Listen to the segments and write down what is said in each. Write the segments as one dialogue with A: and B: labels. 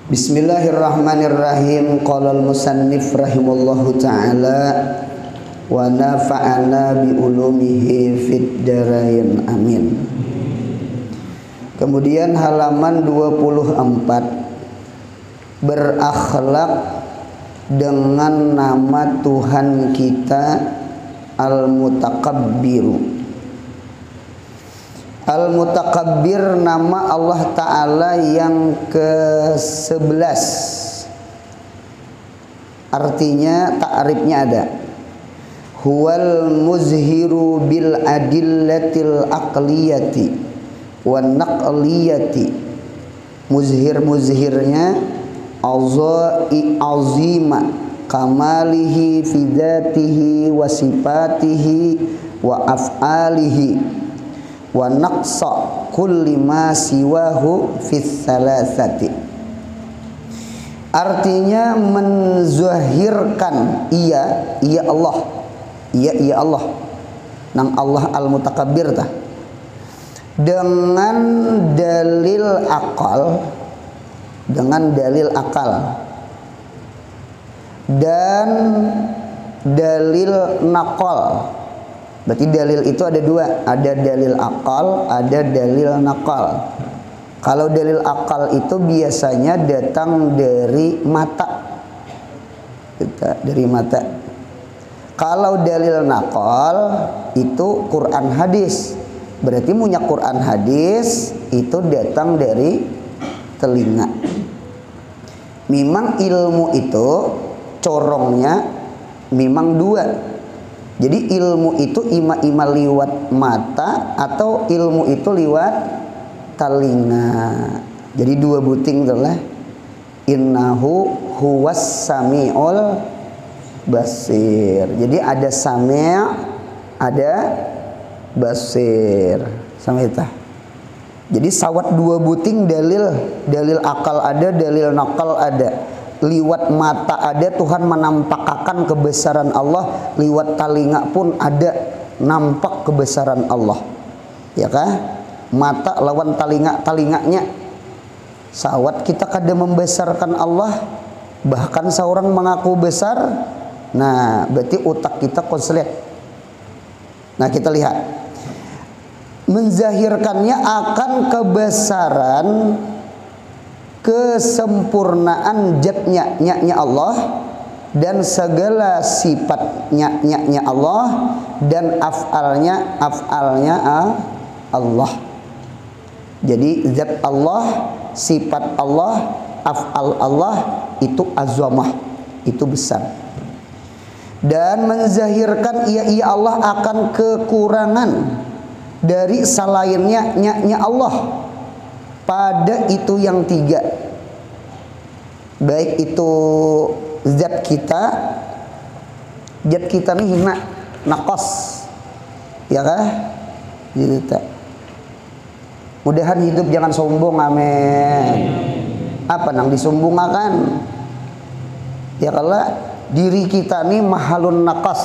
A: Bismillahirrahmanirrahim. Qala al-musannif rahimallahu ta'ala wa nafa'ana bi ulumihi fid dharain amin. Kemudian halaman 24, berakhlak dengan nama Tuhan kita Al-Mutakabbiru. Al-Mutakabbir nama Allah Ta'ala yang ke-11. Artinya ta'rifnya ada. Huwal muzhiru bil adillatil aqliyati wan naqliyati. Muzhirnya azima kamalihi fi dzatihi wa sifatihi wa af'alihi wa naqsa kulli ma siwahu fis salasati. Artinya menzahirkan ia Allah, ia Allah, nang Allah al-mutakabbir tah, dengan dalil akal, dan dalil naqal. Berarti dalil itu ada dua, ada dalil akal, ada dalil nakal. Kalau dalil akal itu biasanya datang dari mata, Kalau dalil nakal itu Quran hadis. Berarti punya Quran hadis itu datang dari telinga. Memang ilmu itu corongnya memang dua. Jadi ilmu itu ima liwat mata atau ilmu itu liwat telinga. Jadi dua buting itulah. Innahu huwas sami'ul basir. Jadi ada sami', ada basir. Sama itu. Jadi sawat dua buting dalil akal ada, dalil nakal ada. Liwat mata ada, Tuhan menampakkan kebesaran Allah. Liwat telinga pun ada, nampak kebesaran Allah. Ya kah? Mata lawan telinganya. Sawat kita kada membesarkan Allah, bahkan seorang mengaku besar. Nah, berarti otak kita konslet. Nah, kita lihat. Menzahirkannya akan kebesaran, kesempurnaan zatnya Allah, dan segala sifatnya Allah, dan af'alnya Allah. Jadi zat Allah, sifat Allah, af'al Allah itu azamah, itu besar. Dan menzahirkan ia Allah akan kekurangan dari selainnya Allah pada itu yang tiga, baik itu zat kita nih hina nakos, ya kah? Gitu tak. Mudahan hidup jangan sombong, amin. Apa nang disombongakan? Ya kalau diri kita nih mahalun nakos,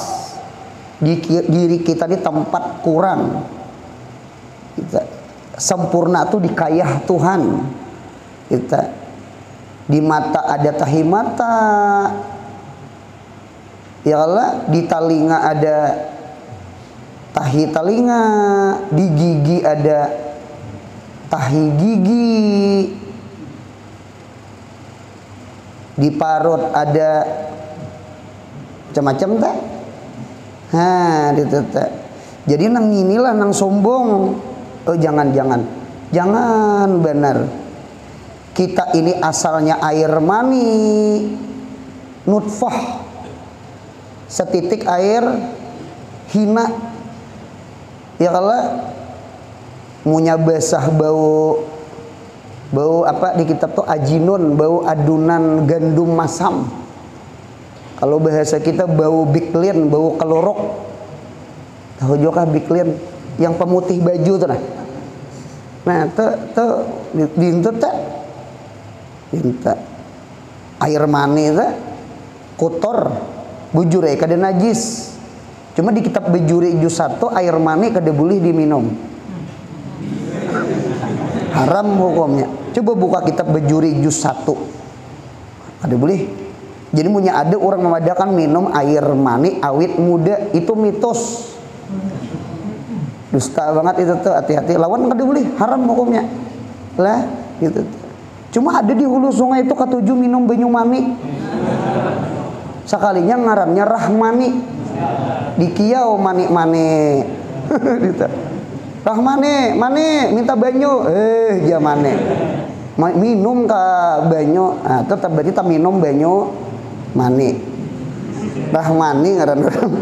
A: diri kita nih tempat kurang. Kita sempurna tuh dikayah Tuhan. Kita di mata ada tahi mata, ya Allah, di telinga ada tahi telinga, di gigi ada tahi gigi, di parut ada macam-macam tak? Gitu tak. Jadi nang inilah nang sombong. Oh jangan benar. Kita ini asalnya air mani, nutfah, setitik air hina. Ya kalau munya basah bau apa di kitab tuh ajinun, bau adunan gandum masam. Kalau bahasa kita bau biklin, bau kelorok. Tahu juga biklin yang pemutih baju tuh nah. Nah, dintu tak air mani itu kotor, bujure kada najis. Cuma di kitab bejuri juz 1 air mani kada boleh diminum. Haram hukumnya. Coba buka kitab bejuri juz 1. Ada boleh. Jadi punya ada orang memadakan minum air mani awit muda, itu mitos. Dusta banget itu tuh, hati-hati. Lawan kada boleh, haram hukumnya. Lah, gitu. Cuma ada di hulu sungai itu ketujuh minum banyu mani. Sekalinya ngarannya Rahmani. Di kiau mani-mani. Gitu. Rahmani, mani minta banyu. Dia mani. Minum ke banyu. Nah, tetap berarti kita minum banyu mani. Rahmani ngaran orang.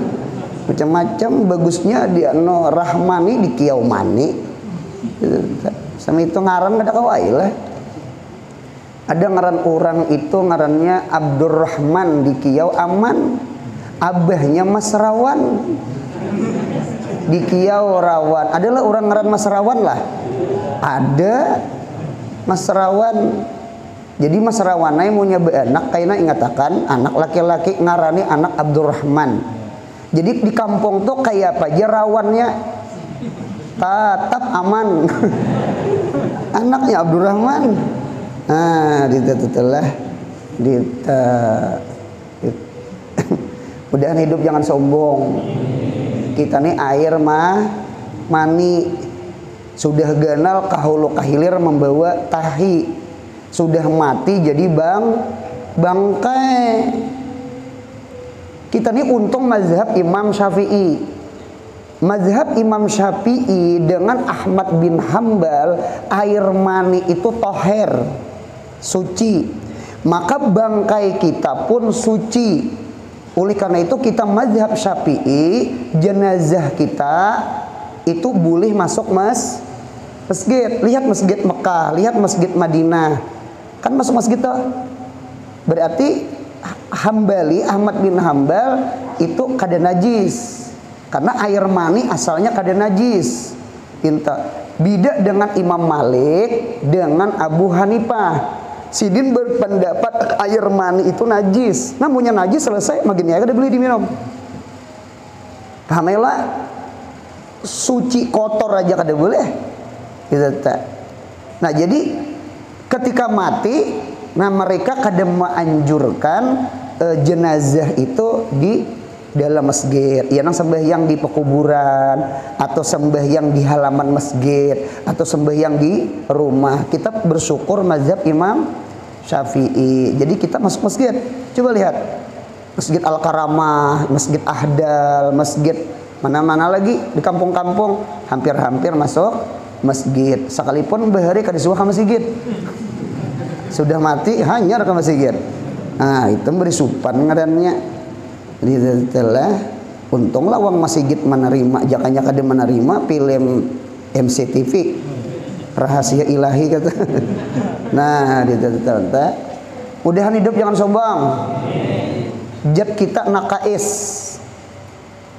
A: Macam-macam bagusnya dia no Rahmani di kiau mani. Sama itu ngaran kada kawai lah. Ada ngaran orang itu ngarannya Abdurrahman di kiau aman. Abahnya Mas Rawan di kiau rawan. Adalah orang ngaran Mas Rawan lah. Ada Mas Rawan. Jadi Mas Rawanai mau nyoba anak kayaknya ingatakan anak laki-laki ngarani anak Abdurrahman. Jadi di kampung tuh kayak apa aja rawannya tetap aman. Anaknya Abdurrahman. Nah, ditelah mudahan hidup jangan sombong. Kita nih air mani sudah ganal kahulu kahilir membawa tahi, sudah mati jadi bangkai. Kita nih untung mazhab Imam Syafi'i. Mazhab Imam Syafi'i dengan Ahmad bin Hambal, air mani itu toher, suci. Maka bangkai kita pun suci. Oleh karena itu kita mazhab Syafi'i, jenazah kita itu boleh masuk masjid. Lihat masjid Mekah, lihat masjid Madinah. Kan masuk masjid tuh. Berarti Hambali, Ahmad bin Hambal itu kada najis. Karena air mani asalnya kada najis. Beda dengan Imam Malik dengan Abu Hanifah. Sidin berpendapat air mani itu najis. Namunnya najis selesai, makin ya kada boleh diminum. Pahamlah, suci kotor aja kada boleh. Gitu. Nah jadi ketika mati, nah mereka kada menganjurkan jenazah itu di dalam masjid, ya nang sembahyang di pekuburan atau sembahyang di halaman masjid atau sembahyang di rumah. Kita bersyukur mazhab Imam Syafi'i. Jadi kita masuk masjid. Coba lihat Masjid Al-Karamah, Masjid Ahdal, masjid mana-mana lagi di kampung-kampung hampir-hampir masuk masjid. Sekalipun bahari kada suah ke masjid. Sudah mati hanya ke masjid. Nah, itu beri supan ngarannya. Setelah untunglah uang masjid menerima, jakanya kada menerima film MCTV rahasia ilahi kata. Nah, ditelah. Mudahan hidup jangan sombong. Jat kita nakais.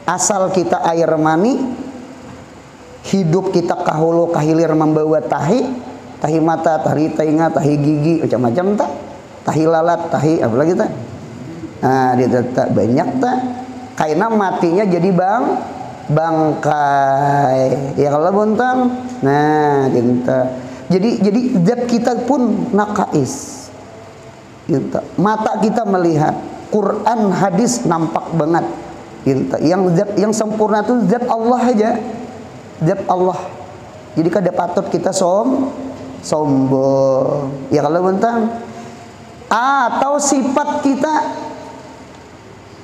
A: Asal kita air mani, hidup kita kahulu kahilir membawa tahi mata, tahi telinga, tahi gigi, macam-macam tak. Tahi lalat, tahi apa lagi tak? Nah, dia tak banyak tak. Karena matinya jadi bangkai. Ya kalau bontang. Nah, jadi zat kita pun nakais. Gitu. Mata kita melihat Quran, hadis nampak banget. Gitu. Yang sempurna itu zat Allah aja. Zat Allah. Jadi kada patut kita sombong. Ya kalau bontang. Atau sifat kita,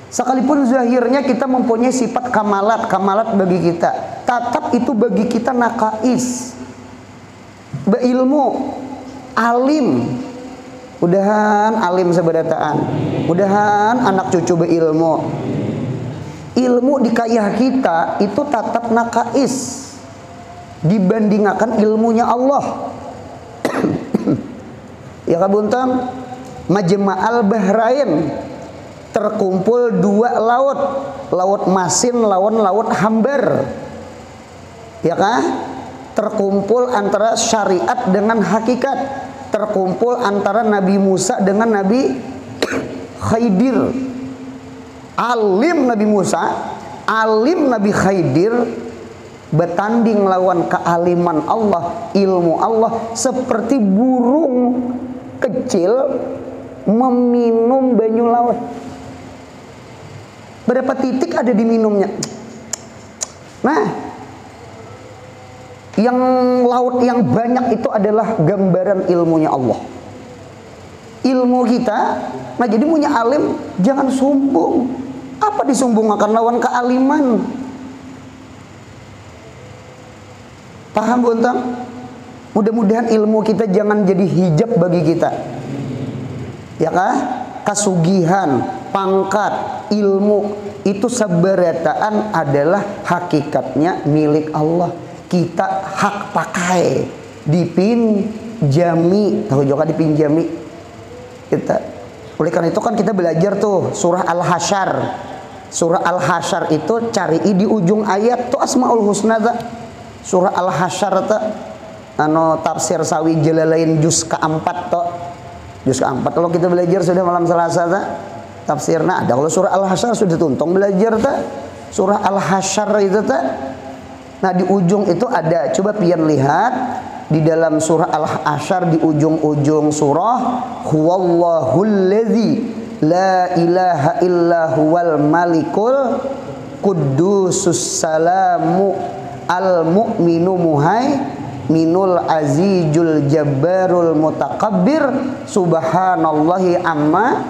A: sekalipun zahirnya kita mempunyai sifat kamalat bagi kita, tetap itu bagi kita nakais. Beilmu, alim, mudahan alim sebadataan, mudahan anak cucu beilmu. Ilmu di kayah kita itu tetap nakais dibandingkan ilmunya Allah. Ya kabuntang. Majma'al Bahrain, terkumpul dua laut, laut masin lawan laut hambar, ya kah? Terkumpul antara syariat dengan hakikat, terkumpul antara Nabi Musa dengan Nabi Khidir. Alim Nabi Musa, alim Nabi Khidir, bertanding lawan kealiman Allah, ilmu Allah seperti burung kecil meminum banyu laut. Berapa titik ada di minumnya? Nah, yang laut yang banyak itu adalah gambaran ilmunya Allah. Ilmu kita, nah jadi punya alim jangan sombong. Apa disumbungkan lawan kealiman? Paham buntang? Mudah-mudahan ilmu kita jangan jadi hijab bagi kita. Ya kah? Kasugihan, pangkat, ilmu itu sabarataan adalah hakikatnya milik Allah. Kita hak pakai, dipinjami, tahu juga dipinjami. Kita, oleh karena itu kan kita belajar tuh surah Al-Hasyr. Surah Al-Hasyr itu cari di ujung ayat tuh Asmaul Husna ta. Surah Al-Hasyr ta anu tafsir Sawi Jalalain juz ke-4 tuh. Juz ke-4 kalau kita belajar sudah malam Selasa ta. Tafsirnya ada. Kalau surah Al-Hasyr sudah tuntung belajar ta. Surah Al-Hasyr itu ta. Nah di ujung itu ada, coba pian lihat di dalam surah Al-Hasyr di ujung-ujung surah, huwallahul ladzi la ilaha illa huwal malikul quddusus salamu al mu'minu minul azizul jabbarul mutakabbir subhanallahi amma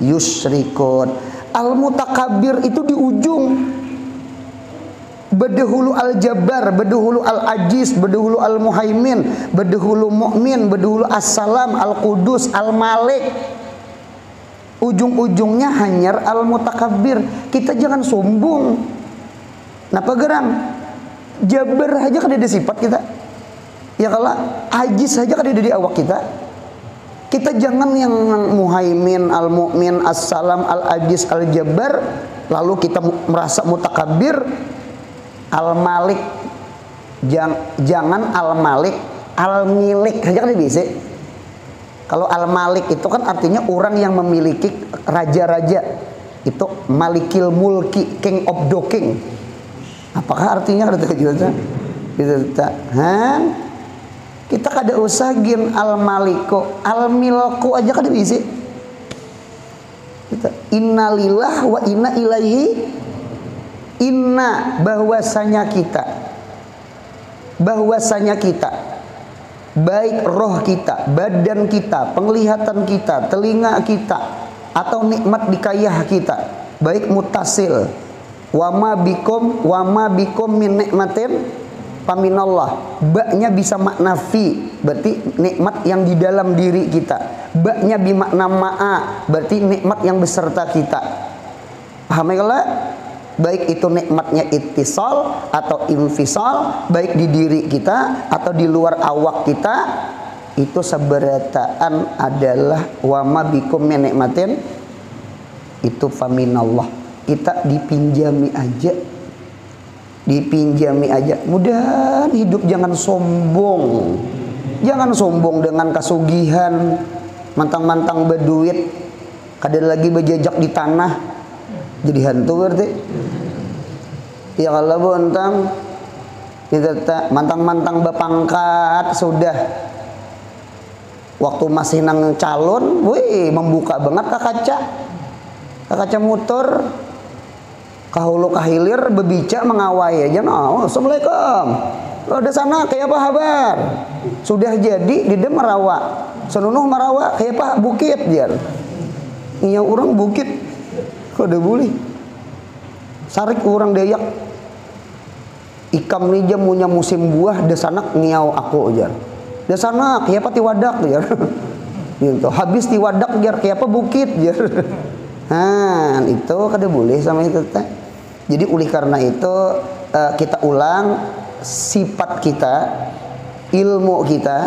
A: yusyrikun. Al mutakabbir itu di ujung. Bedahulu al-jabbar, bedahulu al-ajiz, bedahulu al-muhaimin, bedahulu mu'min, bedahulu as-salam, al-qudus, al-malik. Ujung-ujungnya hanyar al-mutakabbir. Kita jangan sombong. Napa geram? Jabbar aja kan ada sifat kita. Ya kalau ajiz saja kan ada di awak kita. Kita jangan yang muhaimin, al-mu'min, as-salam, al-ajiz, al-jabbar lalu kita merasa mutakabbir. Al-Malik, jangan Al-Malik, Al-Milik aja kan bisa. Kalau Al-Malik itu kan artinya orang yang memiliki raja-raja. Itu Malikil Mulki, King of the King. Apakah artinya ada juga? Kita kada usah gin Al-Maliko, Al-Milku aja kan bisa. Innalillah wa inna ilaihi. Inna bahwasanya kita baik roh kita, badan kita, penglihatan kita, telinga kita atau nikmat dikayah kita baik mutasil wama bikum min nikmatin paminallah. Baknya bisa makna fi berarti nikmat yang di dalam diri kita, baknya bimakna ma'a berarti nikmat yang beserta kita. Paham ya? Baik itu nikmatnya ittisal atau infisal, baik di diri kita atau di luar awak kita, itu seberataan adalah wama bikum min nikmatin itu faminallah. Kita dipinjami aja. Mudah hidup jangan sombong. Jangan sombong dengan kasugihan, mantang-mantang berduit, kada lagi berjejak di tanah. Jadi hantu berarti. Ya kalau bontang kita mantang-mantang bepangkat sudah. Waktu masih nang calon, wih membuka banget ke kaca motor. Kahulu kahilir bebica mengawai aja. Oh, assalamualaikum. Lo ada sana kayak apa kabar? Sudah jadi di dem Merawa. Senunuh Merawa kayak apa bukit jar. Iya orang bukit. Kode boleh sarik orang Dayak ikam nih jamunya musim buah desanak ngiau aku jar desanak kayak apa tiwadak jar gitu habis tiwadak jar kayak apa bukit jar itu kode boleh sama itu teh. Jadi oleh karena itu kita ulang sifat kita, ilmu kita,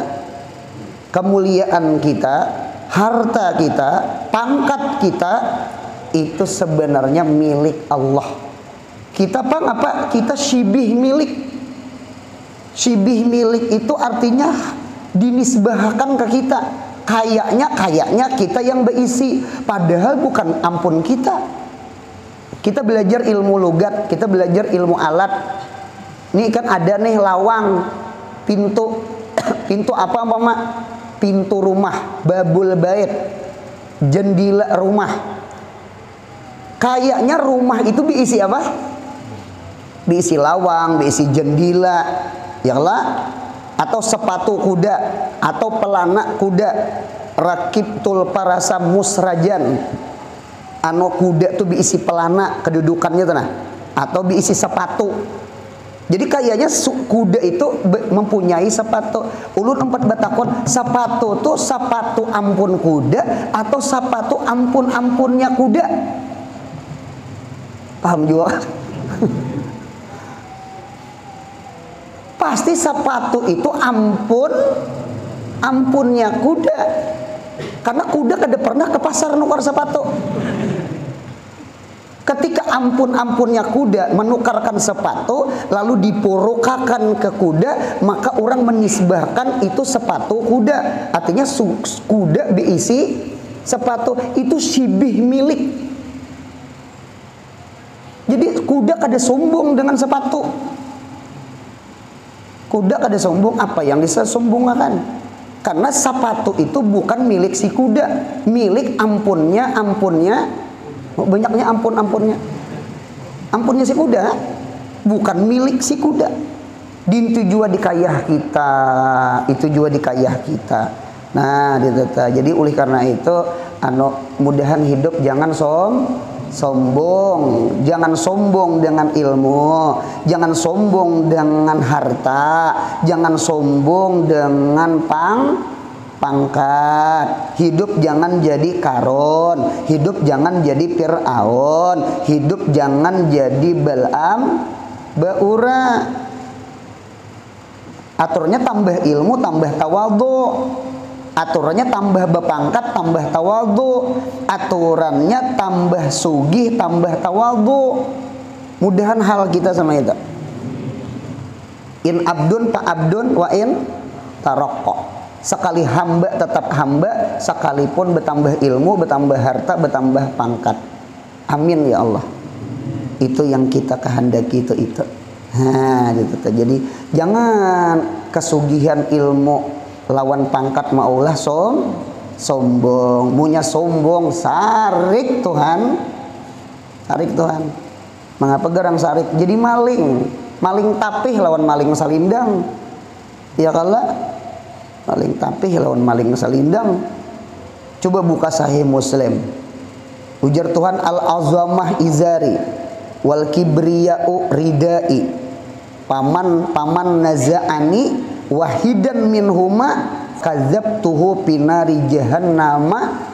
A: kemuliaan kita, harta kita, pangkat kita itu sebenarnya milik Allah. Kita apa? Kita syibih milik. Syibih milik itu artinya dinisbahkan ke kita. Kayaknya kita yang berisi, padahal bukan ampun kita. Kita belajar ilmu logat, kita belajar ilmu alat. Ini kan ada nih lawang, pintu, pintu apa Mak? Pintu rumah, babul bait. jendela rumah. Kayaknya rumah itu diisi apa? Diisi lawang, diisi jendela, ya lah, atau sepatu kuda, atau pelana kuda. Rakibtul parasa musrajan. Anu kuda tuh diisi pelana kedudukannya tuh nah, atau diisi sepatu. Jadi kayaknya kuda itu mempunyai sepatu. Ulun empat batakon, sepatu tuh sepatu ampun kuda atau sepatu ampun-ampunnya kuda. Paham juga? Pasti sepatu itu ampunnya kuda. Karena kuda kada pernah ke pasar nukar sepatu. Ketika ampunnya kuda menukarkan sepatu lalu dipurukakan ke kuda, maka orang menisbahkan itu sepatu kuda. Artinya kuda diisi sepatu, itu sibih milik. Jadi kuda kada sombong dengan sepatu. Kuda kada sombong, apa yang disombongkan? Karena sepatu itu bukan milik si kuda, milik ampunnya, banyaknya ampunnya si kuda, bukan milik si kuda. Itu juga dikayah kita, itu juga dikayah kita. Nah, jadi oleh karena itu, mudahan hidup jangan sombong, jangan sombong dengan ilmu, jangan sombong dengan harta, jangan sombong dengan pangkat. Hidup jangan jadi Karun, hidup jangan jadi Fir'aun, hidup jangan jadi Bal'am Ba'ura. Aturnya tambah ilmu, tambah tawadhu. Aturannya tambah berpangkat, tambah tawadhu. Aturannya tambah sugih, tambah tawadhu. Mudahan hal kita sama itu. In abdun pa abdun wa in taraqqa. Sekali hamba tetap hamba, sekalipun bertambah ilmu, bertambah harta, bertambah pangkat. Amin ya Allah. Itu yang kita kehendaki itu. Nah, gitu. Jadi jangan kesugihan ilmu lawan pangkat maulah sombong. Munya sombong sarik Tuhan. Mengapa gerang sarik? Jadi maling tapih lawan maling salindang. Ya kala maling tapih lawan maling salindang. Coba buka Sahih Muslim. Ujar Tuhan, al-azamah izari wal kibriya'u ridai. Paman naza'ani wahidan minhuma kadzabtuhu pinari jahannama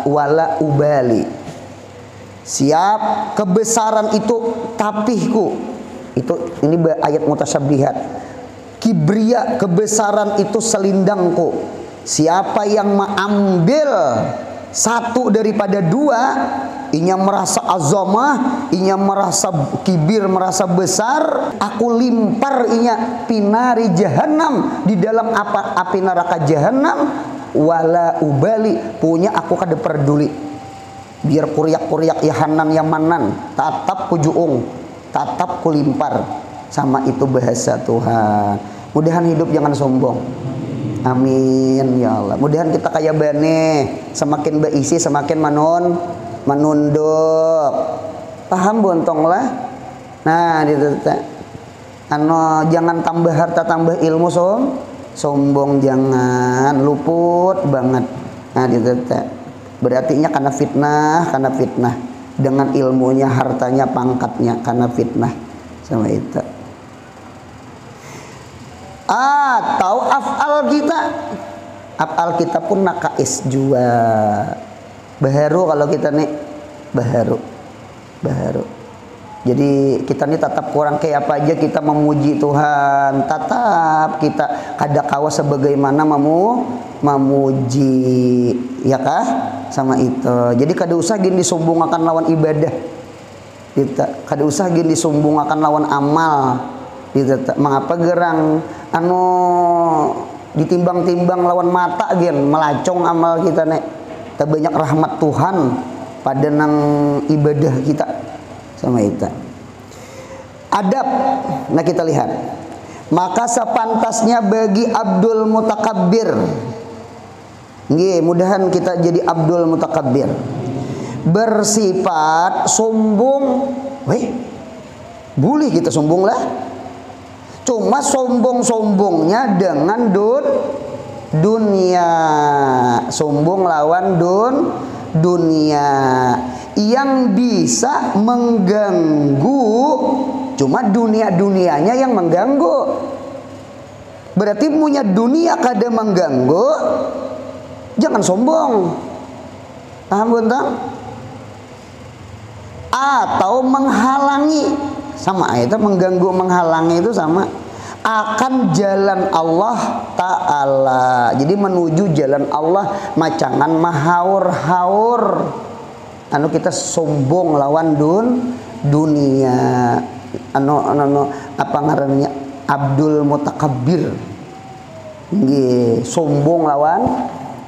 A: wala ubali. Siap, kebesaran itu tapihku. Ini ayat mutasyabihat. Kibriya, kebesaran itu selindangku. Siapa yang mengambil satu daripada dua, inya merasa azamah, inya merasa kibir, merasa besar, aku limpar inya pinari jahannam, di dalam api neraka jahannam, wala ubali, punya aku kada peduli. Biar kuriak-kuriak yahanan yamanan, tatap kujuung, tatap kulimpar. Sama itu bahasa Tuhan. Mudahan hidup jangan sombong. Amin ya Allah. Mudahan kita kaya bane, semakin berisi semakin menunduk. Paham bontong lah. Nah, jangan tambah harta tambah ilmu sombong, jangan luput banget. Nah, berarti karena fitnah dengan ilmunya, hartanya, pangkatnya, karena fitnah sama itu. Atau af'al kita pun nakais juga. Baharu kalau kita nih baharu. Jadi kita nih tetap kurang kayak apa aja kita memuji Tuhan, tetap kita kada kawa sebagaimana memuji, ya kah? Sama itu. Jadi kada usah gini disombongkan lawan ibadah. Kita kada usah gini disombongkan lawan amal. Kita mengapa gerang ditimbang-timbang lawan mata gen melacong amal kita nek. Tak banyak rahmat Tuhan pada nang ibadah kita sama itu. Adab. Nah, kita lihat. Maka sepantasnya bagi Abdul Mutakabbir Nggih, mudahan kita jadi abdul mutakabbir. Bersifat sombong, boleh kita sombong lah. Cuma sombong-sombongnya dengan dunia. Sombong lawan dunia yang bisa mengganggu. Cuma dunia-dunianya yang mengganggu. Berarti punya dunia kada mengganggu, jangan sombong. Paham buntang? Atau menghalangi, sama itu mengganggu, menghalangi itu sama, akan jalan Allah Ta'ala. Jadi menuju jalan Allah macangan mahaur-haur. Anu kita sombong lawan dunia. Anu apa ngarannya? Abdul mutakabbir. Nggih, sombong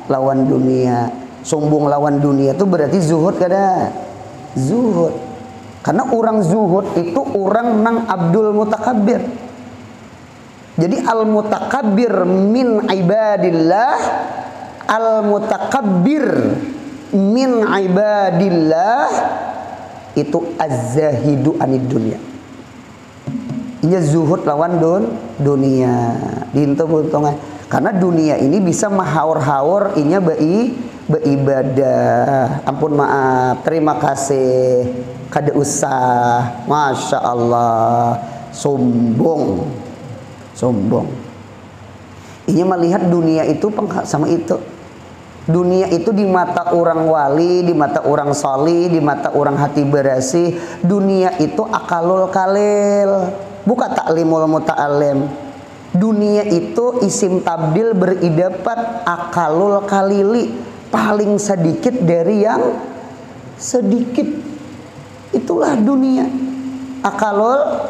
A: lawan dunia. Sombong lawan dunia itu berarti zuhud kada? Zuhud. Karena orang zuhud itu orang nang abdul mutakabbir. Jadi al mutakabbir min ibadillah, al mutakabbir min ibadillah itu az-zahidu anid dunya. Ini zuhud lawan dunia. Dintu buntongan. Karena dunia ini bisa mahaur-haur inya beribadah. Ampun maaf, terima kasih, kada usah, masya Allah, sombong. Ini melihat dunia itu sama itu. Dunia itu di mata orang wali, di mata orang salih, di mata orang hati bersih. Dunia itu akalul kalil, bukan taklimul muta'alim. Dunia itu isim tabdil beridapat akalul kalili, paling sedikit dari yang sedikit. Itulah dunia. Akalul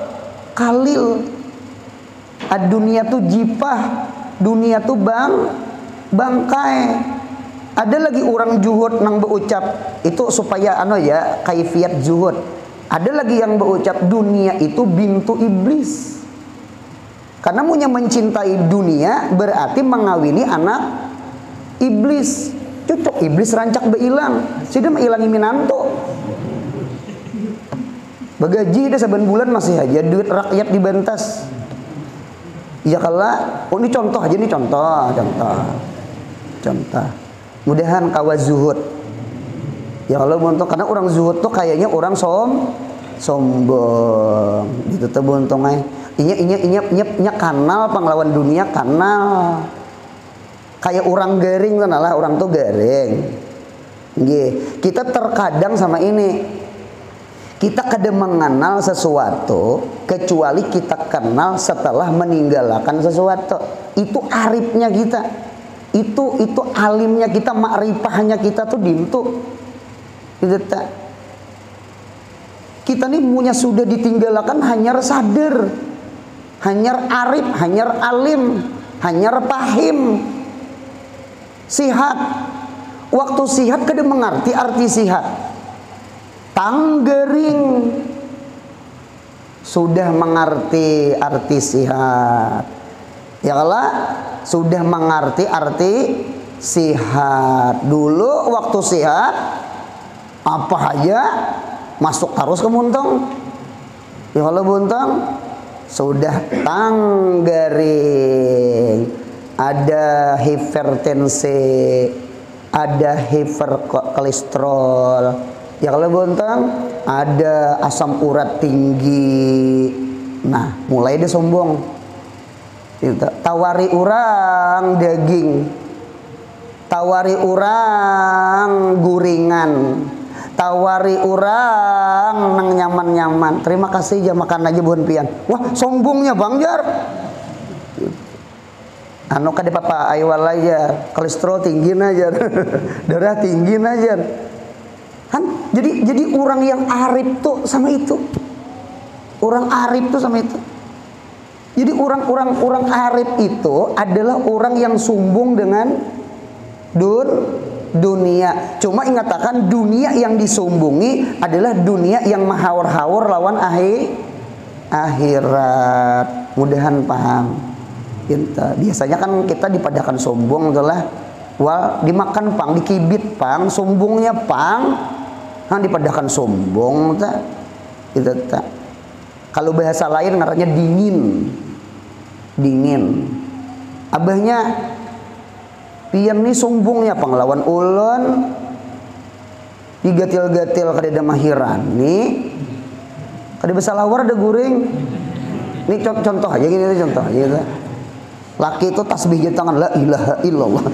A: kalil. Dunia tuh jipah, dunia tuh bangkai. Ada lagi orang zuhud nang berucap itu supaya kaifiat zuhud. Ada lagi yang berucap dunia itu bintu iblis. Karena punya mencintai dunia berarti mengawini anak iblis. Cocok iblis rancak beilang. Sudah meilangi minanto. Bagaji dah saban bulan masih aja duit rakyat dibantas. Ya kalau ini contoh aja nih, contoh. Mudahan kawa zuhud. Ya kalau buntung, karena orang zuhud tuh kayaknya orang sombong. Gitu tuh buntungnya. Inya kanal panglawan dunia, kanal. Kayak orang garing kan lah, orang tuh garing. Nggih, kita terkadang sama ini. Kita kada mengenal sesuatu kecuali kita kenal setelah meninggalkan sesuatu. Itu arifnya kita. Itu alimnya kita, makrifahnya kita tuh dintu. Gitu tak. Kita nih punya sudah ditinggalkan hanyar sadar, hanyar arif, hanyar alim, hanyar pahim. Sihat. Waktu sihat kada mengerti arti sihat. Tanggering sudah mengerti arti sihat. Ya Allah, sudah mengerti arti sihat. Dulu waktu sihat apa aja masuk terus ke buntung. Ya Allah buntung sudah tanggering. Ada hipertensi, ada hiperkolesterol. Ya kalau buntung ada asam urat tinggi. Nah, mulai dia sombong. Tawari orang daging, tawari orang guringan, tawari orang nang nyaman-nyaman. Terima kasih aja makan aja bukan pian. Wah, sombongnya Bang Jar. Anu kada papa aywal aja, kolesterol tinggi aja, darah tinggi aja. Kan jadi orang yang arif tuh sama itu. Orang arif tuh sama itu. Jadi orang arif itu adalah orang yang sombong dengan dunia. Cuma ingatakan dunia yang disombongi adalah dunia yang mahaur-haur lawan akhirat. Mudahan paham. Biasanya kan kita dipadakan sombong adalah wal dimakan pang, dikibit pang, sombongnya pang, dipadahkan sombong tak, itu tak. Kalau bahasa lain ngarannya dingin, dingin. Abahnya pian nih sombongnya pang lawan ulun, digatil-gatil kada mahiran nih, kada besalawar ada guring. Ini contoh aja gini, contoh aja gitu. Laki itu tasbih di tangan la ilaha illallah.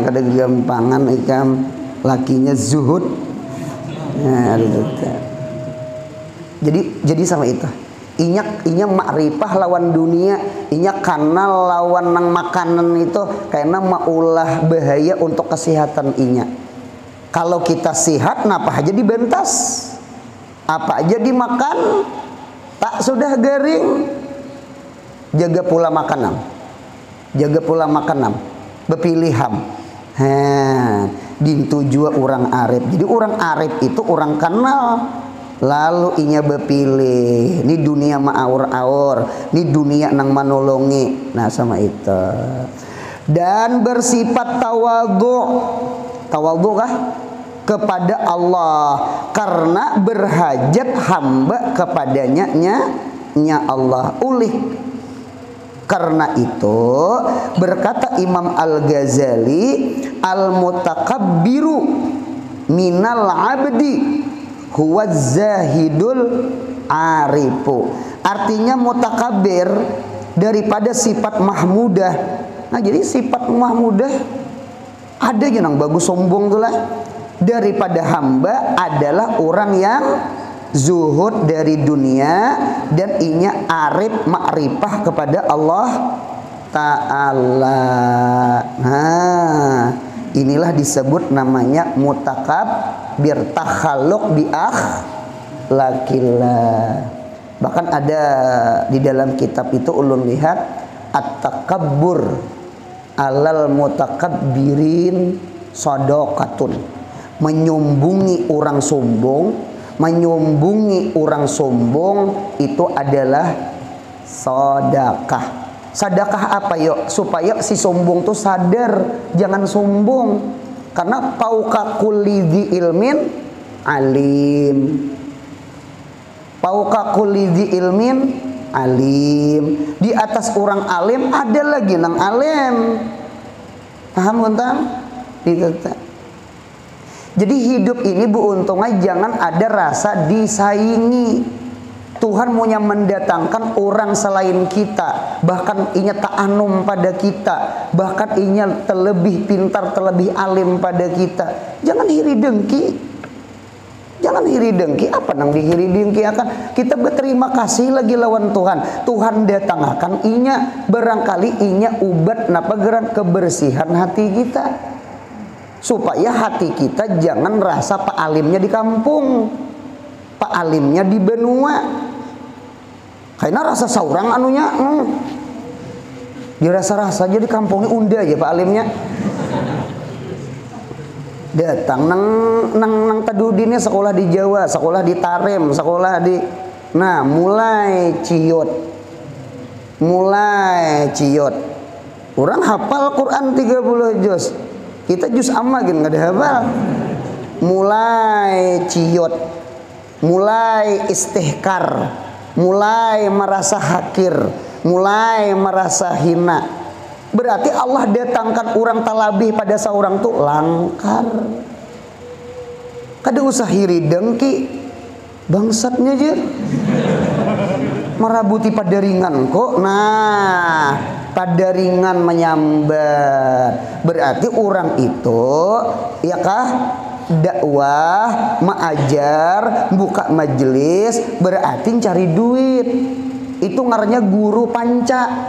A: Kada gampangan ikam lakinya zuhud. Nah, jadi sama itu. Inya makrifah lawan dunia, inya kanal lawan nang makanan itu karena maulah bahaya untuk kesehatan inya. Kalau kita sehat, napa aja dibentas, apa aja dimakan, tak sudah garing. Jaga pula makanan, jaga pula makanan, bepiliham. Dintu jua orang arif. Jadi orang arif itu orang kenal. Lalu inya bepilih. Ini dunia ma'aur-aur, ini dunia nang manolongi. Nah sama itu. Dan bersifat tawadhu. Tawadhu kah? Kepada Allah, karena berhajat hamba kepadanya nya Allah. Ulih karena itu berkata Imam Al-Ghazali, al-mutakabbiru minal abdi huwa zahidul arifu. Artinya mutakabbir daripada sifat mahmudah. Nah jadi sifat mahmudah ada yang bagus sombong tuh lah. Daripada hamba adalah orang yang zuhud dari dunia dan inya arif makrifah kepada Allah Ta'ala. Nah inilah disebut namanya mutakabbir, takhalluq bi akhlaqillah. Bahkan ada di dalam kitab itu ulun lihat at-takabbur alal mutakabbirin shadaqatun, menyombongi orang sombong. Menyombongi orang sombong itu adalah sedekah. Sedekah apa yuk? Supaya si sombong tuh sadar jangan sombong. Karena pauka kulli dzi ilmin alim. Pauka kulli dzi ilmin alim. Di atas orang alim ada lagi nang alim. Paham kan? Jadi hidup ini bu untungnya jangan ada rasa disaingi. Tuhan maunya mendatangkan orang selain kita, bahkan inya ta'anum pada kita, bahkan inya terlebih pintar, terlebih alim pada kita. Jangan iri dengki. Jangan iri dengki. Apa nang dihiri dengki akan? Kita berterima kasih lagi lawan Tuhan. Tuhan datangkan inya, barangkali inya ubat napa geran kebersihan hati kita. Supaya hati kita jangan rasa Pak Alimnya di kampung, Pak Alimnya di benua. Karena rasa saurang anunya, dirasa-rasa aja di kampungnya unda aja Pak Alimnya. Datang nang tadudinnya sekolah di Jawa, sekolah di Tarem, sekolah di, nah mulai ciut, orang hafal Quran 30 juz. Kita juz amma gini nggak ada hafal. Mulai ciut, mulai istihkar, mulai merasa hakir, mulai merasa hina. Berarti Allah datangkan orang talabih pada seorang tuh langkar. Kada usah hiri dengki, bangsatnya aja. Merabuti pada ringan kok. Nah, pada ringan menyambar. Berarti orang itu ya kah dakwah, mengajar, buka majelis, berarti cari duit. Itu ngarannya guru panca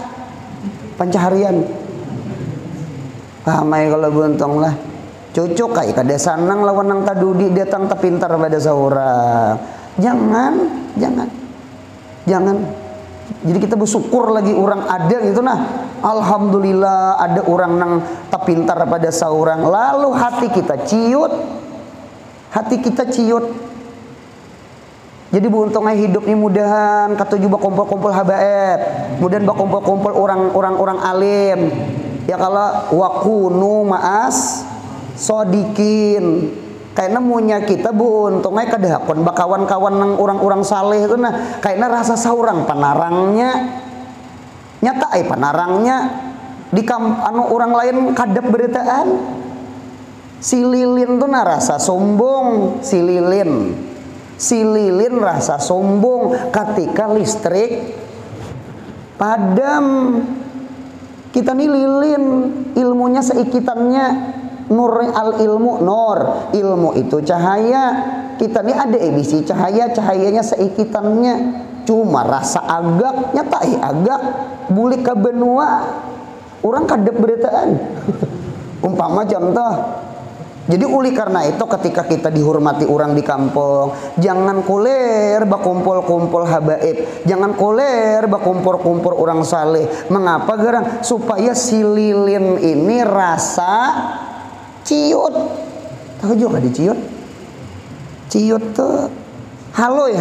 A: harian. Paham kalau buntung lah. Cocok kayak kada sanang lawan nang tadudi datang terpintar pada seorang. Jangan. Jadi kita bersyukur lagi orang ada gitu nah. Alhamdulillah ada orang nang terpintar pada seorang. Lalu hati kita ciut. Jadi beruntungnya hidup ini mudahan kata juga kumpul-kumpul habaib, mudahan kumpul-kumpul orang alim. Ya kalau wakunu ma'as sodikin. Kayaknya munya kita bu untungnya kadahakon bakawan-kawan nang orang-orang saleh itu nah kayaknya rasa saurang panarangnya nyata panarangnya di orang lain kadap beritaan si lilin tuh nah rasa sombong si lilin rasa sombong ketika listrik padam. Kita nih lilin ilmunya seikitannya nur al ilmu nur ilmu itu cahaya. Kita nih ada ebisi cahayanya seikitannya cuma rasa agak nyata agak bulik ke benua orang kadep beritaan umpama contoh. Jadi uli karena itu ketika kita dihormati orang di kampung jangan koler bakumpul-kumpul habaib, jangan koler bakumpul-kumpul orang saleh. Mengapa gerang? Supaya si lilin ini rasa ciut. Tahu juga di ciut? Ciut tuh haloy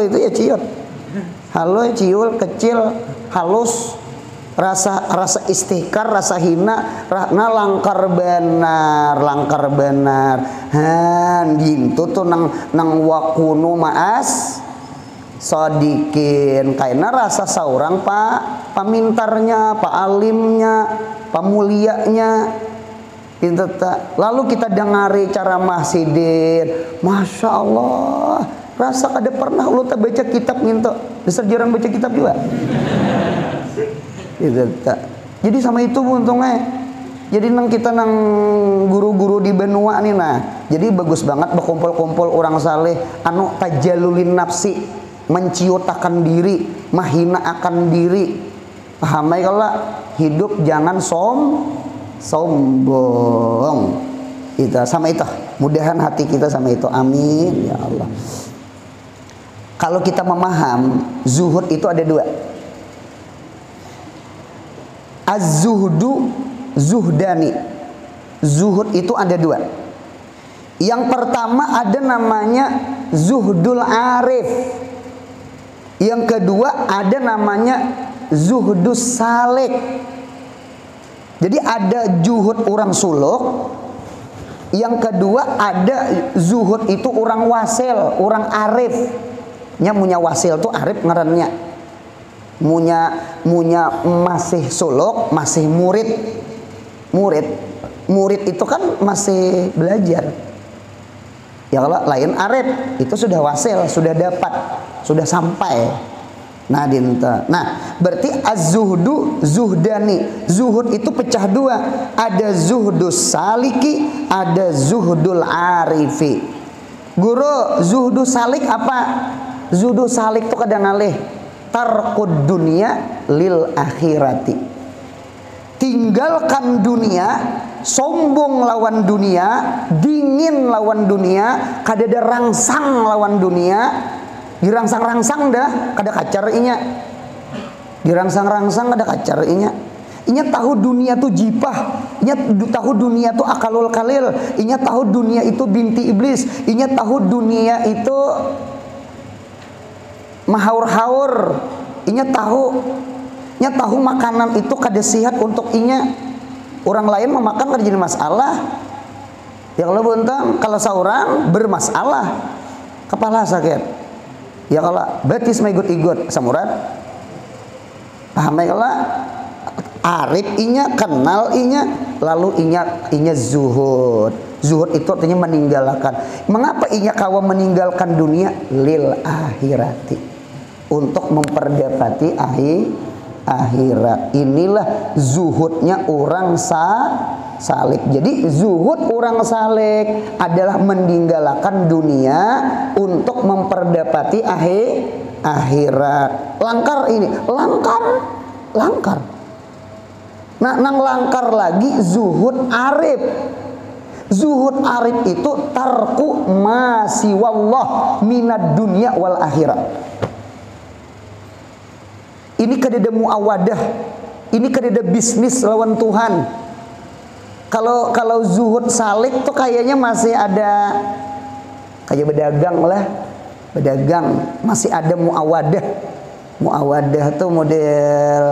A: itu ya ciut. Haloy ciul kecil halus rasa istihkar rasa hina langkar benar han gitu tuh nang wakunu maas sodikin karena rasa saurang pak pamintarnya pak alimnya pamulianya gitu tak. Lalu kita dengari cara mahsidin masya Allah rasa kada pernah lu tak baca kitab nginto besar jarang baca kitab juga gitu tak. Jadi sama itu untungnya jadi nang kita nang guru-guru di benua nih nah jadi bagus banget berkumpul-kumpul orang saleh anu tajalulin nafsi menciutakan diri mahina akan diri pahamai kalau hidup jangan sombong itu sama itu mudahan hati kita sama itu amin ya Allah. Kalau kita memaham zuhud itu ada dua. Az-zuhdu zuhdani. Zuhud itu ada dua. Yang pertama ada namanya zuhdul arif. Yang kedua ada namanya zuhdus salik. Jadi ada zuhud orang suluk. Yang kedua ada zuhud itu orang wasil, orang arif. Nya munya wasil tuh arif ngarannya. Munya masih suluk, masih murid itu kan masih belajar ya. Kalau lain arif itu sudah wasil, sudah dapat, sudah sampai. Nah dinta. Nah berarti az-zuhdu zuhdani. Zuhud itu pecah dua, ada zuhdus saliki, ada zuhdul arifi. Guru zuhdu salik apa? Zuhdu salik itu kadang alih tarkud dunia lil akhirati. Tinggalkan dunia, sombong lawan dunia, dingin lawan dunia, kadada rangsang lawan dunia, dirangsang-rangsang dah kada kacar inya. Dirangsang-rangsang kada kacar inya. Inya tahu dunia tuh jipah, inya tahu dunia tuh akalul kalil, inya tahu dunia itu binti iblis, inya tahu dunia itu mahaur-haur, inya tahu makanan itu kada sehat untuk inya. Orang lain memakan kada jadi masalah. Ya kalau buntang kalau seorang bermasalah kepala sakit. Ya kalau betis maigut-igut samurat. Paham ya kalau arif inya kenal inya lalu inya zuhud. Zuhud itu artinya meninggalkan. Mengapa inya kawa meninggalkan dunia lil akhirati? Untuk memperdapati akhirat. Inilah zuhudnya orang salik. Jadi zuhud orang salik adalah meninggalkan dunia untuk memperdapati akhirat. Langkar ini, langkar. Nah, nang langkar lagi zuhud arif. Zuhud arif itu tarku ma siwallah minad dunya wal akhirat. Ini kadada muawadah, ini kadada bisnis lawan Tuhan. Kalau zuhud salik tuh kayaknya masih ada kayak berdagang lah, masih ada muawadah. Muawadah tuh model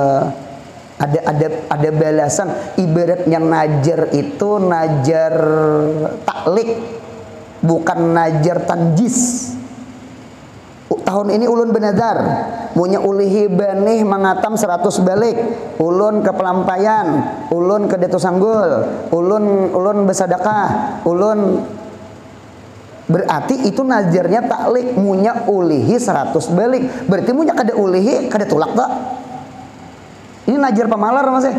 A: ada balasan. Ibaratnya najar itu najar taklik, bukan najar tanjis. Tahun ini ulun benazar munya ulihi benih mengatam 100 balik, ulun ke pelampayan, ulun ke Detu Sanggul, ulun bersedekah, ulun berarti itu najarnya taklik, munya ulihi 100 balik, berarti munya kada ulihi kada tulak tak. Ini najar pamalar mas.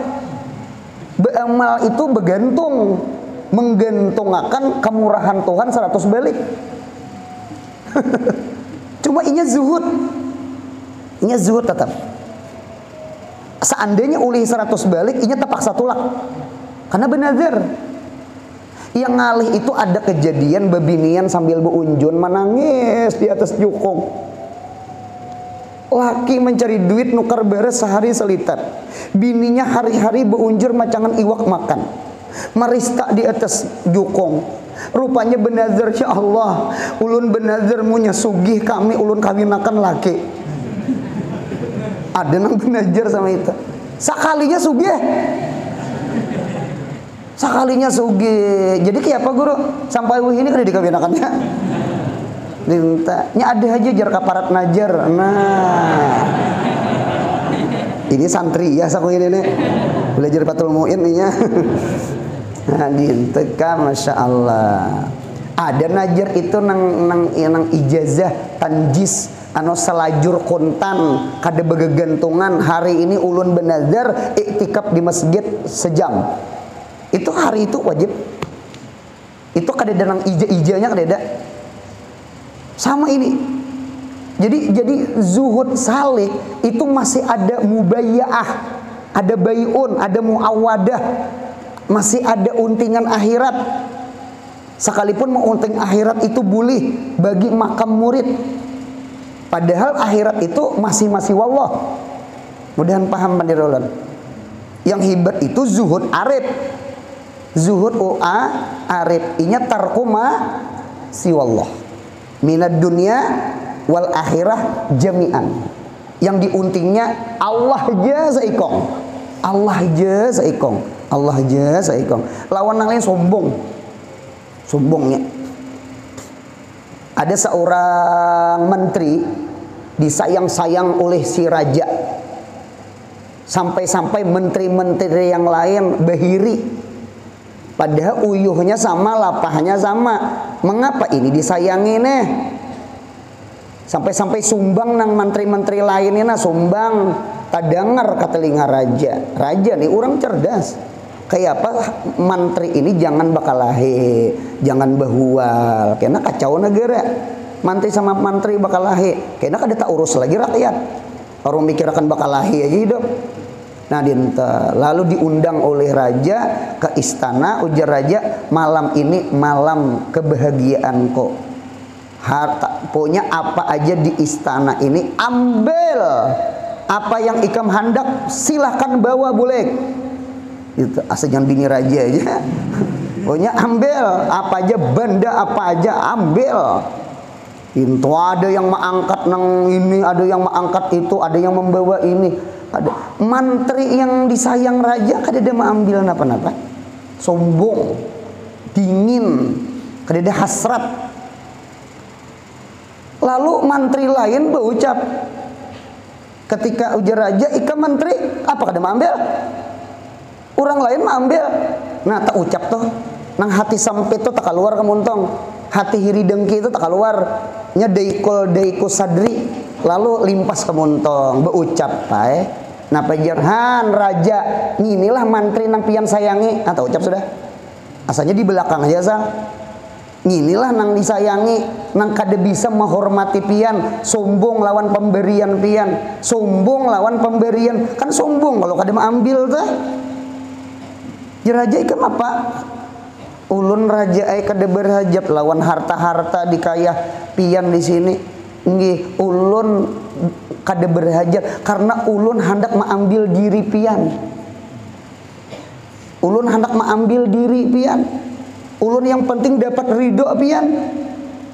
A: Beramal itu bergantung, menggantungkan kemurahan Tuhan 100 balik. Cuma inya zuhud tetap. Seandainya ulih 100 balik, inya terpaksa tulak karena benazir. Yang ngalih itu ada kejadian bebinian sambil beunjun menangis di atas jukung. Laki mencari duit nukar beres sehari selitat, bininya hari-hari beunjur macangan iwak makan, marista di atas jukung. Rupanya benazir, ya Allah, ulun benazir munya sugih kami ulun kawinakan laki. Ada nang benazir sama itu. Sakalinya sugih. Jadi kayak apa guru? Sampai wih ini kada dikawinakannya. Nya ada aja jar kaparat najar. Nah. Ini santri ya saku ini nih. Belajar Fathul Muin nya. Nah, dinteka Masya Allah. Ada najar itu nang ijazah tanjis anu selajur kontan kada begegantungan. Hari ini ulun benazar iktikaf di masjid sejam. Itu hari itu wajib. Itu kada ada nang ijanya kada ada. Sama ini. Jadi zuhud salik itu masih ada mubayyaah, ada bayun, ada muawadah. Masih ada untingan akhirat. Sekalipun mau unting akhirat itu boleh bagi makam murid. Padahal akhirat itu masih wallah. Mudahan paham pandirolan. Yang hebat itu zuhud arif. Zuhud arif. Inya tarkuma si wallah. Minad dunya wal akhirah jami'an. Yang diuntingnya Allah aja seikong. Allah aja seikong. Lawan yang lain sombongnya. Ada seorang menteri disayang-sayang oleh si raja, sampai menteri-menteri yang lain bahiri. Padahal uyuhnya sama, lapahnya sama. Mengapa ini disayangi nih? Sampai sumbang nang menteri-menteri lainnya sumbang. Tadangar ke telinga raja nih orang cerdas. Kayak apa menteri ini jangan bakalahe, jangan bahual, karena kacau negara. Menteri sama menteri bakalahe, karena kada tak urus lagi rakyat. Orang mikir akan bakalahe aja hidup. Nah dinta lalu diundang oleh raja ke istana, ujar raja, malam ini malam kebahagiaan kok. Harta punya apa aja di istana ini ambil. Apa yang ikam hendak silahkan bawa boleh. Itu asal jangan bini raja aja. Pokoknya ambil apa aja, benda apa aja ambil. Itu ada yang mengangkat nang ini, ada yang mengangkat itu, ada yang membawa ini. Ada menteri yang disayang raja kada ada mengambil napa-napa. Sombong, dingin, kada ada hasrat. Lalu menteri lain berucap, ketika ujar raja, ikam menteri apa kada mengambil? Orang lain mengambil. Nah tak ucap tuh nang hati sempit tuh tak keluar kemuntong, hati hiri dengki itu tak keluar nya daikul sadri, lalu limpas kemuntong berucap pae napa jarhan raja inilah mantri nang pian sayangi. Nah tak ucap sudah asalnya di belakang aja sah. Inilah nang disayangi, nang kada bisa menghormati pian, sombong lawan pemberian pian, sombong lawan pemberian, kan sombong kalau kada mengambil tuh. Raja ikam apa? Ulun raja ai kada berhajat lawan harta-harta dikayah pian di sini. Nggih, ulun kada berhajat karena ulun hendak mengambil diri pian. Ulun hendak mengambil diri pian. Ulun yang penting dapat ridho pian.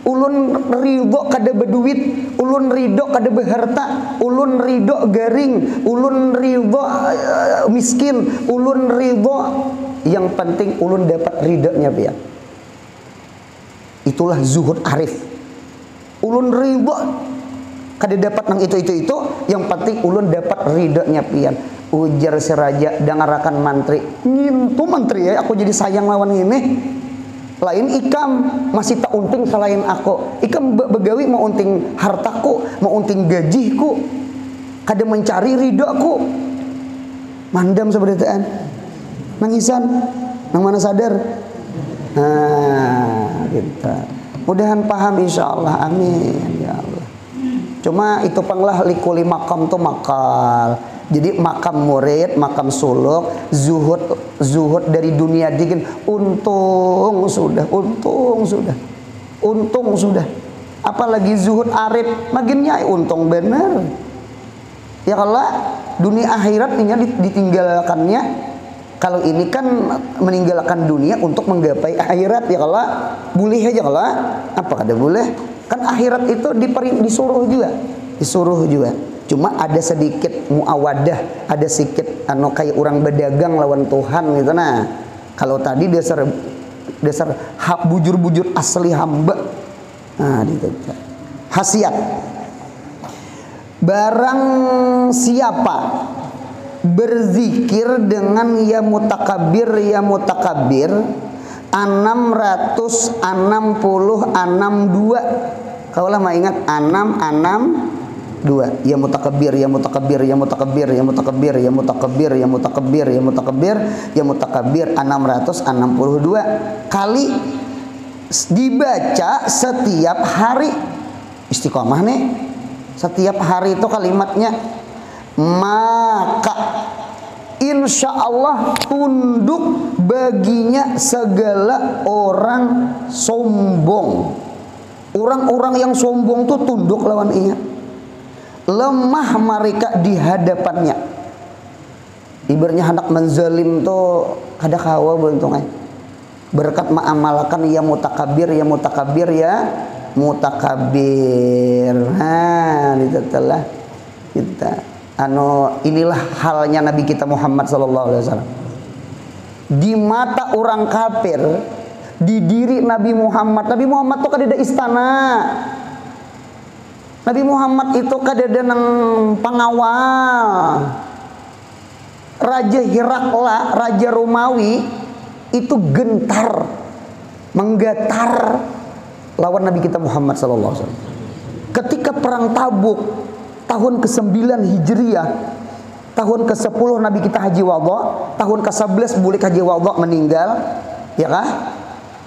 A: ulun ridho kada beduit, ulun ridho kada beharta, ulun ridho garing, ulun ridho miskin, ulun ridho, yang penting ulun dapat ridhonya pian. Itulah zuhud arif. Ulun ridho kada dapat nang itu, yang penting ulun dapat ridhonya pian. Ujar si raja dengarakan mantri, ngintu mantri ya, aku jadi sayang lawan ini. Lain ikam masih tak unting selain aku. Ikam begawi mau unting hartaku, mau unting gajiku, kada mencari ridhoku. Mandam seberitaan, nangisan, nang mana sadar. Nah, kita mudahan paham insyaallah, amin ya Allah. Cuma itu panglah likuli makam tuh makal. Jadi makam murid, makam suluk, zuhud dari dunia dingin, untung sudah. Apalagi zuhud arif, makinnya untung bener. Ya kalau dunia akhirat ini ditinggalkannya, kalau ini kan meninggalkan dunia untuk menggapai akhirat, ya kalau boleh aja kalau apa kada boleh? Kan akhirat itu disuruh juga. Cuma ada sedikit muawadah, ada sedikit kayak orang berdagang lawan Tuhan gitu. Nah, kalau tadi dasar bujur-bujur asli hamba. Nah, gitu. Khasiat. Barang siapa berzikir dengan ya mutakabbir 662. Kaulah mah ingat 662. Ya mutakabbir 662 kali dibaca setiap hari. Istiqomah nih. Setiap hari itu kalimatnya, maka insya Allah tunduk baginya segala orang sombong. Orang-orang yang sombong tuh tunduk lawan ia. Lemah mereka di hadapannya. Ibaratnya hendak menzalim tuh kada kawa beuntungan. Berkat ma'amalakan ya mutakabbir. Nah, itu telah kita inilah halnya Nabi kita Muhammad sallallahu alaihi wasallam. Di mata orang kafir, di diri Nabi Muhammad tuh kada ada istana. Nabi Muhammad itu kada ada nang pengawal. Raja Herakla, Raja Romawi itu gentar, menggetar lawan Nabi kita Muhammad sallallahu alaihi wasallam. Ketika perang Tabuk tahun ke-9 Hijriah, tahun ke-10 Nabi kita haji wada, tahun ke-11 bulik haji wada meninggal, ya kah?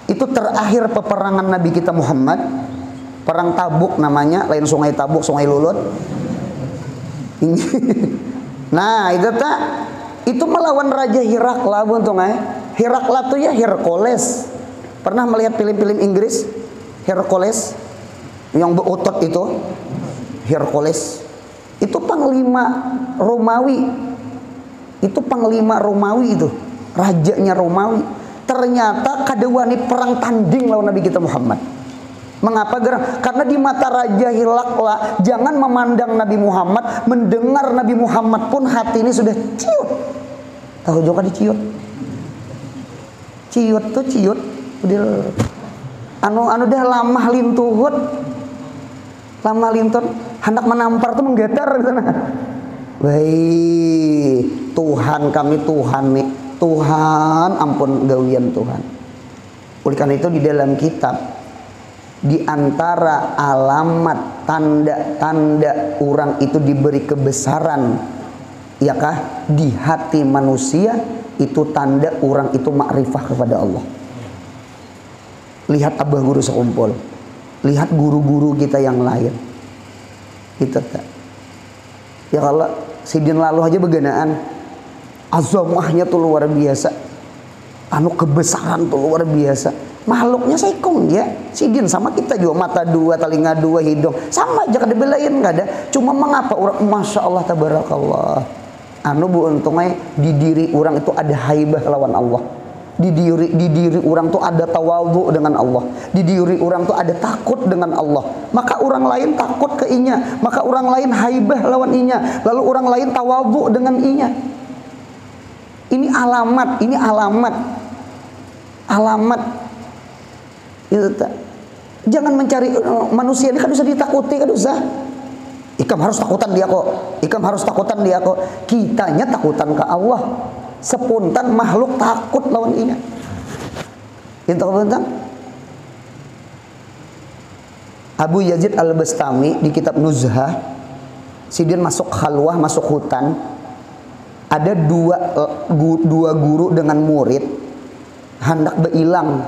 A: Itu terakhir peperangan Nabi kita Muhammad. Perang Tabuk namanya, lain sungai Tabuk, sungai Lulut. Nah, itu melawan Raja Herakla, Herakla tuh ya Hercules. Pernah melihat film-film Inggris? Hercules yang berotot itu, Hercules. Itu panglima Romawi. Itu rajanya Romawi. Ternyata kada wani perang tanding lawan Nabi kita Muhammad. Mengapa? Karena di mata Raja Herakla, jangan memandang Nabi Muhammad, mendengar Nabi Muhammad pun hati ini sudah ciut. Tahu juga diciut. Ciut. Udah anu dah lamah lintuhut. Hendak menampar tuh menggetar di sana. Baik, Tuhan kami Tuhan nih. Tuhan ampun gawian Tuhan. Oleh karena itu di dalam kitab, di antara alamat tanda-tanda orang itu diberi kebesaran, ya kah, di hati manusia, itu tanda orang itu makrifah kepada Allah. Lihat abah guru sekumpul, lihat guru-guru kita yang lain, itu tak. Ya kalau sidin lalu aja beganaan, azamahnya tuh luar biasa, kebesaran tuh luar biasa. Makhluknya saikong ya, sidin sama kita juga, mata dua, telinga dua, hidung sama aja, kada belain kada. Cuma mengapa orang, masya Allah tabarakallah, bu untungnya di diri orang itu ada haibah lawan Allah. di diri orang tuh ada tawadhu dengan Allah, di diri orang tuh ada takut dengan Allah, maka orang lain takut ke inya, maka orang lain haibah lawan inya, lalu orang lain tawadhu dengan inya. Ini alamat itu tak. Jangan mencari manusia ini kan bisa ditakuti, kan usah. Ikam harus takutan dia kok. Kitanya takutan ke Allah. Sepuntan makhluk takut lawan inya. Itu tentang Abu Yazid Al-Bastami di kitab Nuzhah, sidin masuk khalwah, masuk hutan. Ada dua guru dengan murid hendak beilang,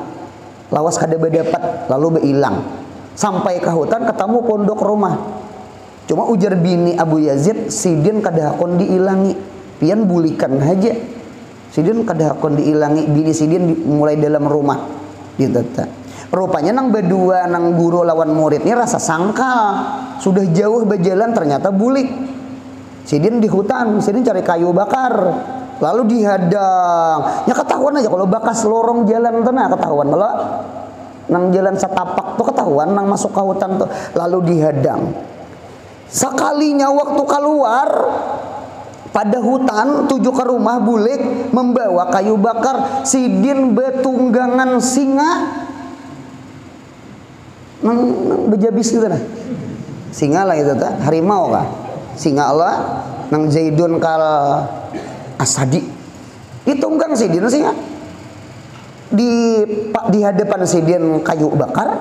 A: lawas kada berdapat, lalu beilang sampai ke hutan, ketemu pondok rumah. Cuma ujar bini Abu Yazid, sidin kada hakon diilangi, pian bulikan aja. Sidin kada hakon diilangi, bini sidin mulai dalam rumah gitu. Rupanya nang berdua, nang guru lawan murid ini rasa sangkal, sudah jauh berjalan ternyata bulik. Sidin di hutan, sidin cari kayu bakar, lalu dihadang. Ya ketahuan aja kalau bakas lorong jalan tuh, nah ketahuan. Kalau nang jalan setapak tuh ketahuan, nang masuk ke hutan tuh, lalu dihadang. Sekalinya waktu keluar pada hutan tuju ke rumah bulik membawa kayu bakar, sidin betunggangan singa nang bejabis gitu nah. Singa lah itu tah, harimau kah? Singa Allah nang Zaidun kal Asadi ditunggang sidin singa. Di hadapan sidin kayu bakar.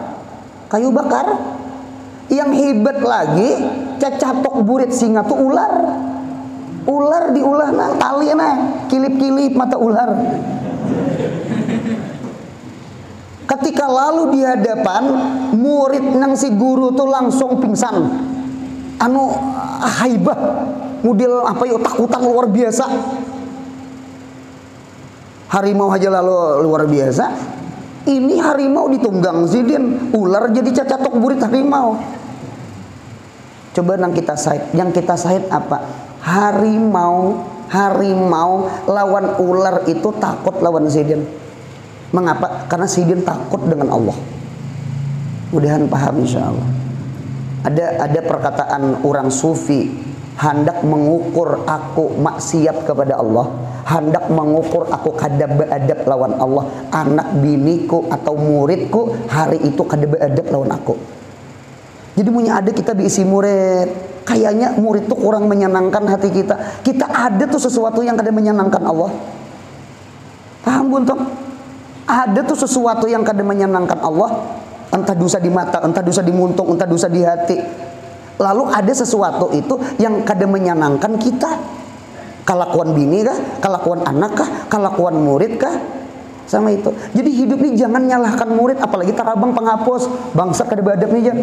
A: Yang hebat lagi, cacapok burit singa tuh ular diulah nang tali nah, kilip-kilip mata ular. Ketika lalu di hadapan murid nang si guru tuh langsung pingsan. Haibah, model apa yuk, takutan luar biasa. Harimau aja lalu luar biasa. Ini harimau ditunggang sidin, ular jadi cacatok burit harimau. Coba yang kita sahid apa? Harimau lawan ular itu takut lawan sidin. Mengapa? Karena sidin takut dengan Allah. Mudahan paham insyaallah. Ada perkataan orang sufi, hendak mengukur aku maksiat kepada Allah, hendak mengukur aku kada beadab lawan Allah, anak biniku atau muridku hari itu kada beadab lawan aku. Jadi punya ada kita diisi murid, kayaknya murid itu kurang menyenangkan hati kita. Kita ada tuh sesuatu yang kada menyenangkan Allah. Paham buntung? Ada tuh sesuatu yang kada menyenangkan Allah. Entah dosa di mata, entah dosa di muntung, entah dosa di hati. Lalu ada sesuatu itu yang kada menyenangkan kita. Kelakuan bini kah? Kelakuan anak kah? Kelakuan murid kah? Sama itu. Jadi hidup ini jangan nyalahkan murid, apalagi tarabang penghapus. Bangsa kada beadab nih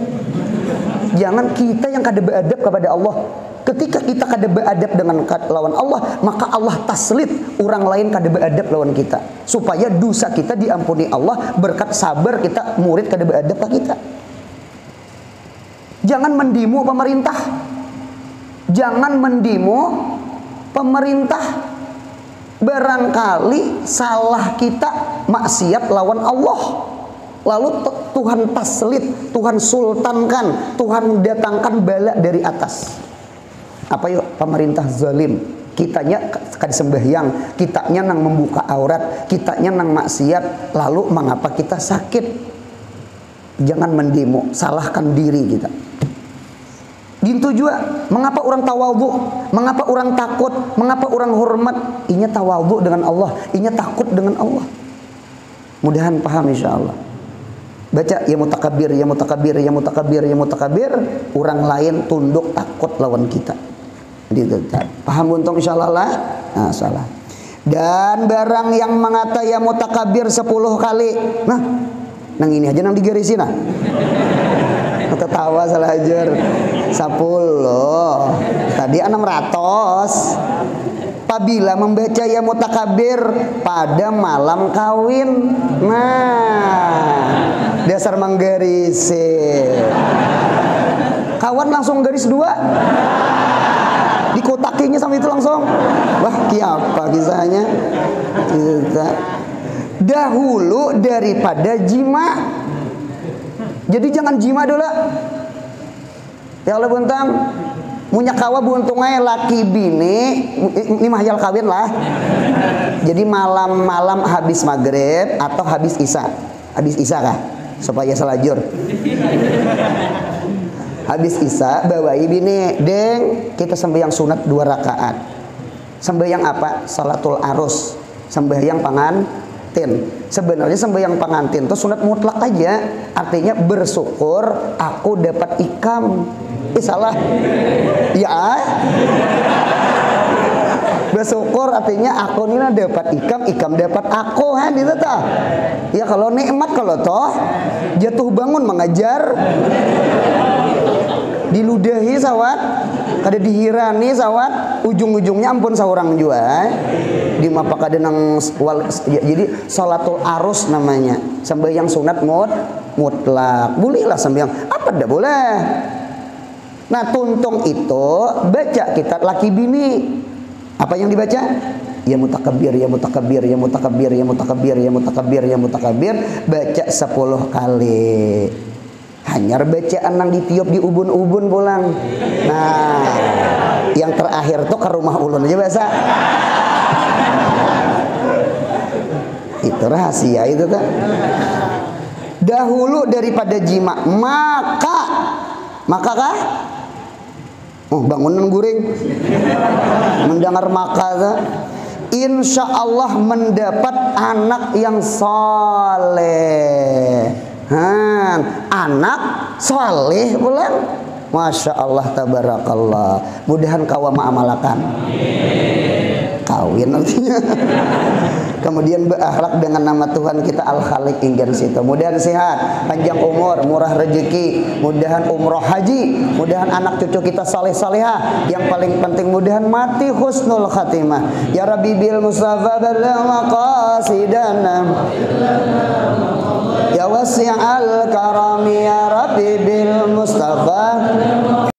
A: jangan kita yang kada beadab kepada Allah. Ketika kita kada beadab dengan lawan Allah, maka Allah taslit orang lain kada beadab lawan kita, supaya dosa kita diampuni Allah berkat sabar kita murid kada beadab lah kita. Jangan mendimu pemerintah. Barangkali salah kita maksiat lawan Allah, lalu Tuhan taslit, Tuhan sultankan, Tuhan datangkan bala dari atas. Apa yuk? Pemerintah zalim, kitanya kada sembahyang, kitanya nang membuka aurat, kitanya nang maksiat, lalu mengapa kita sakit? Jangan mendemo, salahkan diri kita. Gitu juga, mengapa orang tawadhu, mengapa orang takut, mengapa orang hormat? Inya tawadhu dengan Allah, inya takut dengan Allah. Mudahan paham insyaallah. Baca ya mutakabbir, ya mutakabbir, ya mutakabbir, ya mutakabbir, orang lain tunduk takut lawan kita. Paham buntung insyaallah lah. Nah, salah. Dan barang yang mengata ya mutakabbir 10 kali. Nah, nang ini aja nang digarisin nah. Ketawa salah ajar. 10. Tadi 600. Apabila membaca ya mutakabbir pada malam kawin. Nah, dasar manggarisir. Kawan langsung garis 2. Dikotakinya sama itu langsung. Wah, apa kisahnya? dahulu daripada jima. Jadi jangan jima dulu. Ya Allah buntang munya kawa buntungnya laki bini ini mahal kawin lah. Jadi malam-malam habis maghrib atau habis isya. Habis isya kah? Supaya selajur. Habis isya bawai bini, deng kita sembahyang sunat 2 rakaat. Sembahyang apa? Salatul arus. Sembahyang pengantin. Sebenarnya sembahyang pengantin itu sunat mutlak aja. Artinya bersyukur aku dapat ikam. Salah. Ya. Bersyukur artinya aku ini dapat ikam dapat aku kan itu toh. Ya kalau nikmat kalau toh jatuh bangun mengajar diludahi sawat kada dihirani sawat ujung-ujungnya ampun saurang jua di mapa kada nang jadi salatul arus namanya sembahyang sunat mutlak boleh lah sembahyang apa dah boleh. Nah tuntung itu baca kita laki bini apa yang dibaca ya mutakabbir ya mutakabbir ya mutakabbir ya mutakabbir ya mutakabbir ya mutakabbir baca 10 kali. Hanyar bacaan nang ditiup di ubun-ubun pulang. Nah, yang terakhir tuh ke rumah ulun aja biasa. Itu rahasia itu kan. Dahulu daripada jima, maka kah? Oh, bangunan guring. Mendengar maka tuh. Insya Allah mendapat anak yang soleh. Anak soleh pulang. Masya Allah tabarakallah. Mudahan kawa ma'amalakan. Kawin nantinya. Kemudian berakhlak dengan nama Tuhan kita Al-Khaliq ingin situ. Mudahan sehat, panjang umur, murah rezeki, mudahan umroh haji, mudahan anak cucu kita saleh-salehah, yang paling penting mudahan mati husnul khatimah. Ya Rabbi bil Mustafa balagh maqasidana. Ya wasi'al karami ya Rabbi bil Mustafa